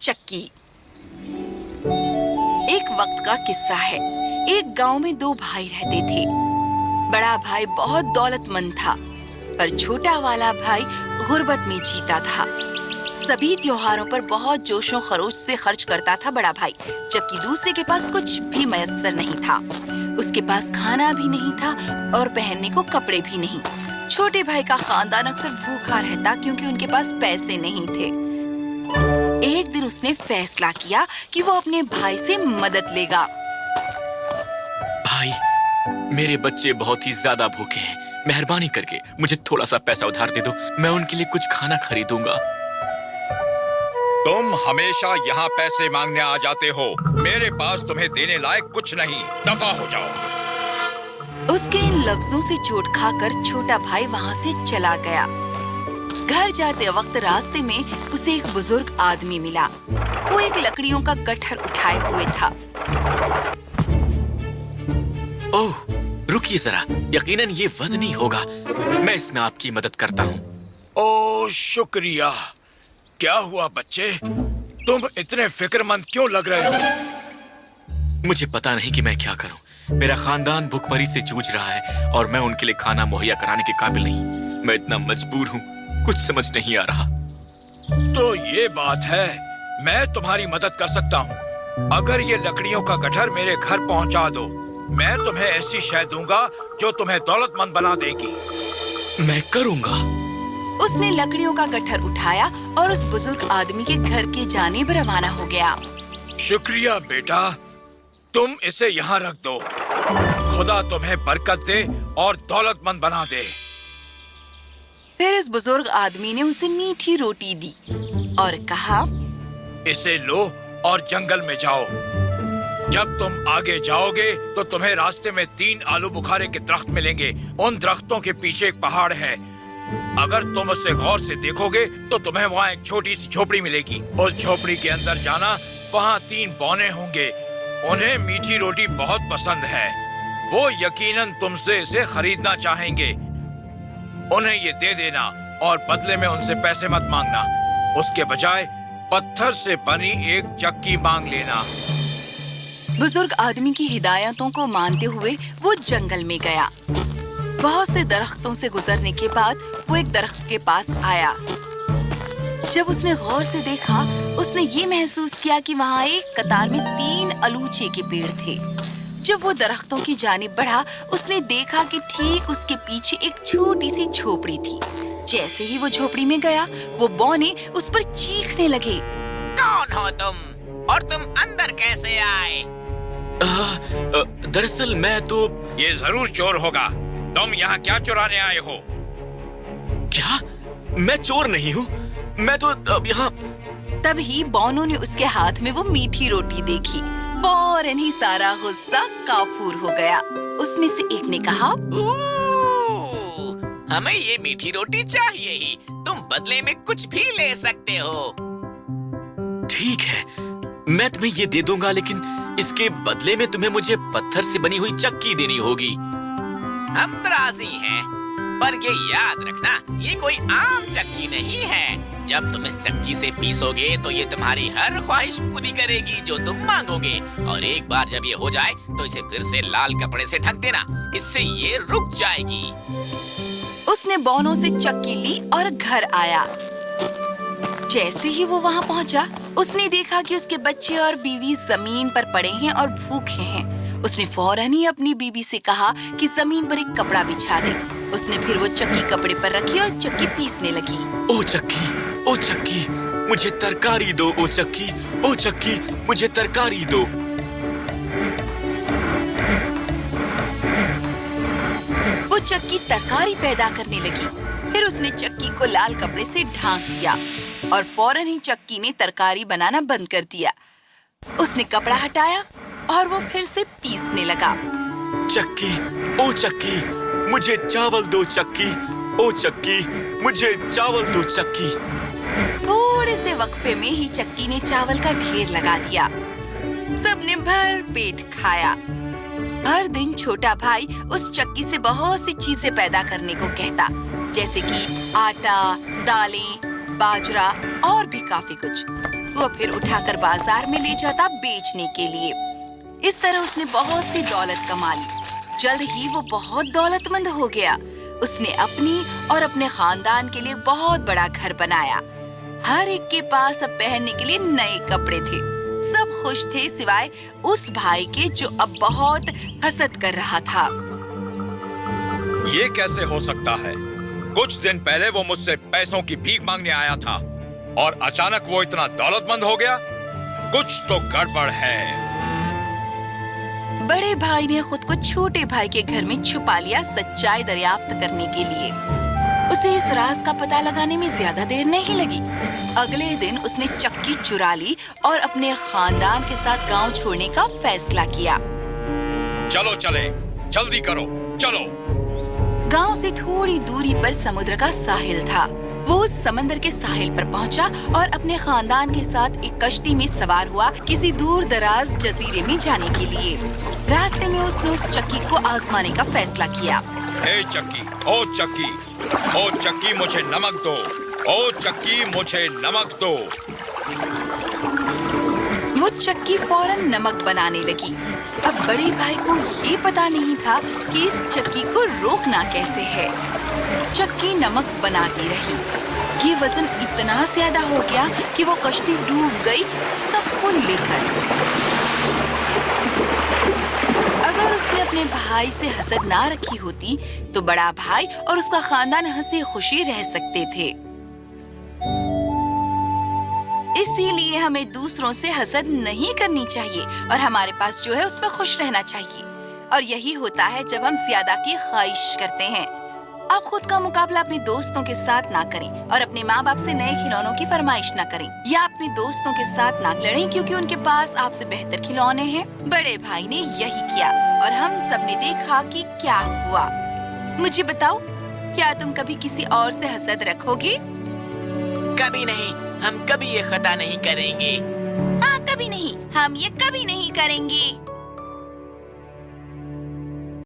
चक्की। एक वक्त का किस्सा है। एक गांव में दो भाई रहते थे। बड़ा भाई बहुत दौलतमंद था, पर छोटा वाला भाई गुर्बत में जीता था। सभी त्योहारों पर बहुत जोशो खरोश से खर्च करता था बड़ा भाई, जबकि दूसरे के पास कुछ भी मयस्सर नहीं था। उसके पास खाना भी नहीं था और पहनने को कपड़े भी नहीं। छोटे भाई का खानदान अक्सर भूखा रहता क्योंकि उनके पास पैसे नहीं थे। एक दिन उसने फैसला किया कि वो अपने भाई से मदद लेगा। भाई, मेरे बच्चे बहुत ही ज्यादा भूखे हैं। मेहरबानी करके मुझे थोड़ा सा पैसा उधार दे दो, मैं उनके लिए कुछ खाना खरीदूंगा। तुम हमेशा यहाँ पैसे मांगने आ जाते हो। मेरे पास तुम्हें देने लायक कुछ नहीं, दफा हो जाओ। उसके इन लफ्जों से चोट खाकर छोटा भाई वहाँ से चला गया। घर जाते वक्त रास्ते में उसे एक बुजुर्ग आदमी मिला। वो एक लकड़ियों का गट्ठर उठाए हुए था। ओह, रुकिए जरा, यकीनन ये वजनी होगा। मैं इसमें आपकी मदद करता हूँ। ओह, शुक्रिया। क्या हुआ बच्चे, तुम इतने फिक्रमंद क्यों लग रहे हो? मुझे पता नहीं कि मैं क्या करूं। मेरा खानदान भूखमरी से जूझ रहा है और मैं उनके लिए खाना मुहैया कराने के काबिल नहीं। मैं इतना मजबूर हूं, कुछ समझ नहीं आ रहा। तो ये बात है, मैं तुम्हारी मदद कर सकता हूँ। अगर ये लकड़ियों का गट्ठर मेरे घर पहुँचा दो, मैं तुम्हें ऐसी शय दूंगा जो तुम्हें दौलतमंद बना देगी। मैं करूंगा। उसने लकड़ियों का गट्ठर उठाया और उस बुजुर्ग आदमी के घर की जानिब रवाना हो गया। शुक्रिया बेटा, तुम इसे यहाँ रख दो। खुदा तुम्हें बरकत दे और दौलतमंद बना दे। फिर इस बुजुर्ग आदमी ने उसे मीठी रोटी दी और कहा, इसे लो और जंगल में जाओ। जब तुम आगे जाओगे तो तुम्हें रास्ते में 3 आलू बुखारे के दरख्त मिलेंगे। उन दरख्तों के पीछे एक पहाड़ है। अगर तुम उसे गौर से देखोगे तो तुम्हें वहाँ एक छोटी सी झोपड़ी मिलेगी। उस झोपड़ी के अंदर जाना, वहाँ 3 बौने होंगे। उन्हें मीठी रोटी बहुत पसंद है। वो यकीनन तुमसे इसे खरीदना चाहेंगे। उन्हें ये दे देना और बदले में उनसे पैसे मत मांगना। उसके बजाय पत्थर से बनी एक चक्की मांग लेना। बुजुर्ग आदमी की हिदायतों को मानते हुए वो जंगल में गया। बहुत से दरख्तों से गुजरने के बाद वो एक दरख्त के पास आया। जब उसने गौर से देखा, उसने ये महसूस किया कि वहाँ एक कतार में 3 अलूचे के पेड़ थे। जब वो दरख्तों की जानिब बढ़ा, उसने देखा कि ठीक उसके पीछे एक छोटी सी झोपड़ी थी। जैसे ही वो झोपड़ी में गया, वो बौने उस पर चीखने लगे। कौन हो तुम और तुम अंदर कैसे आए? दरअसल मैं तो... ये जरूर चोर होगा। तुम यहाँ क्या चुराने आए हो? क्या? मैं चोर नहीं हूँ। मैं तो अब यहाँ... तभी बौनों ने उसके हाथ में वो मीठी रोटी देखी। फौरन ही सारा गुस्सा काफूर हो गया। उसमें से एक ने कहा, हमें ये मीठी रोटी चाहिए ही। तुम बदले में कुछ भी ले सकते हो। ठीक है, मैं तुम्हें ये दे दूंगा, लेकिन इसके बदले में तुम्हें मुझे पत्थर से बनी हुई चक्की देनी होगी। हम राजी हैं, पर ये याद रखना, ये कोई आम चक्की नहीं है। जब तुम इस चक्की से पीसोगे तो ये तुम्हारी हर ख्वाहिश पूरी करेगी जो तुम मांगोगे। और एक बार जब ये हो जाए तो इसे फिर से लाल कपड़े से ढक देना, इससे ये रुक जाएगी। उसने बौनों से चक्की ली और घर आया। जैसे ही वो वहाँ पहुँचा, उसने देखा कि उसके बच्चे और बीवी जमीन पर पड़े हैं और भूखे हैं। उसने फौरन ही अपनी बीवी से कहा कि जमीन पर एक कपड़ा बिछा दे। उसने फिर वो चक्की कपड़े पर रखी और चक्की पीसने लगी। ओ चक्की, मुझे तरकारी दो। ओ चक्की, मुझे तरकारी दो। वो चक्की तरकारी पैदा करने लगी। फिर उसने चक्की को लाल कपड़े से ढांक दिया और फौरन ही चक्की ने तरकारी बनाना बंद कर दिया। उसने कपड़ा हटाया और वो फिर से पीसने लगा। चक्की, मुझे चावल दो। चक्की, ओ चक्की, मुझे चावल दो। चक्की। थोड़े से वक्फे में ही चक्की ने चावल का ढेर लगा दिया। सबने भर पेट खाया। हर दिन छोटा भाई उस चक्की से बहुत सी चीजें पैदा करने को कहता, जैसे कि आटा, दालें, बाजरा और भी काफी कुछ। वो फिर उठाकर बाजार में ले जाता बेचने के लिए। इस तरह उसने बहुत सी दौलत कमा ली। जल्द ही वो बहुत दौलतमंद हो गया। उसने अपनी और अपने खानदान के लिए बहुत बड़ा घर बनाया। हर एक के पास अब पहनने के लिए नए कपड़े थे। सब खुश थे सिवाय उस भाई के जो अब बहुत हसद कर रहा था। ये कैसे हो सकता है? कुछ दिन पहले वो मुझसे पैसों की भीख मांगने आया था और अचानक वो इतना दौलतमंद हो गया। कुछ तो गड़बड़ है। बड़े भाई ने खुद को छोटे भाई के घर में छुपा लिया सच्चाई दरियाफ्त करने के लिए। उसे इस राज का पता लगाने में ज्यादा देर नहीं लगी। अगले दिन उसने चक्की चुरा ली और अपने खानदान के साथ गांव छोड़ने का फैसला किया। चलो चले, जल्दी करो, चलो। गांव से थोड़ी दूरी पर समुद्र का साहिल था। वो उस समंदर के साहिल पर पहुंचा और अपने खानदान के साथ एक कश्ती में सवार हुआ किसी दूर दराज जजीरे में जाने के लिए। रास्ते में उसने उस चक्की को आजमाने का फैसला किया। हे चक्की, ओ चक्की, ओ चक्की, मुझे नमक दो। ओ चक्की, मुझे नमक दो। वो चक्की फौरन नमक बनाने लगी। अब बड़े भाई को ये पता नहीं था कि इस चक्की को रोकना कैसे है। चक्की नमक बनाती रही। ये वजन इतना ज्यादा हो गया कि वो कश्ती डूब गई, सबको लेकर। अगर उसने अपने भाई से हसद ना रखी होती तो बड़ा भाई और उसका खानदान हंसी खुशी रह सकते थे। इसीलिए हमें दूसरों से हसद नहीं करनी चाहिए और हमारे पास जो है उसमें खुश रहना चाहिए। और यही होता है जब हम ज्यादा की ख्वाहिश करते हैं। आप खुद का मुकाबला अपने दोस्तों के साथ ना करें और अपने माँ बाप से नए खिलौनों की फरमाइश ना करें या अपने दोस्तों के साथ ना लड़ें क्योंकि उनके पास आपसे बेहतर खिलौने हैं। बड़े भाई ने यही किया और हम सब ने देखा कि क्या हुआ। मुझे बताओ, क्या तुम कभी किसी और से हसद रखोगे? कभी नहीं, हम कभी ये खता नहीं करेंगे। हाँ, कभी नहीं, हम ये कभी नहीं करेंगे।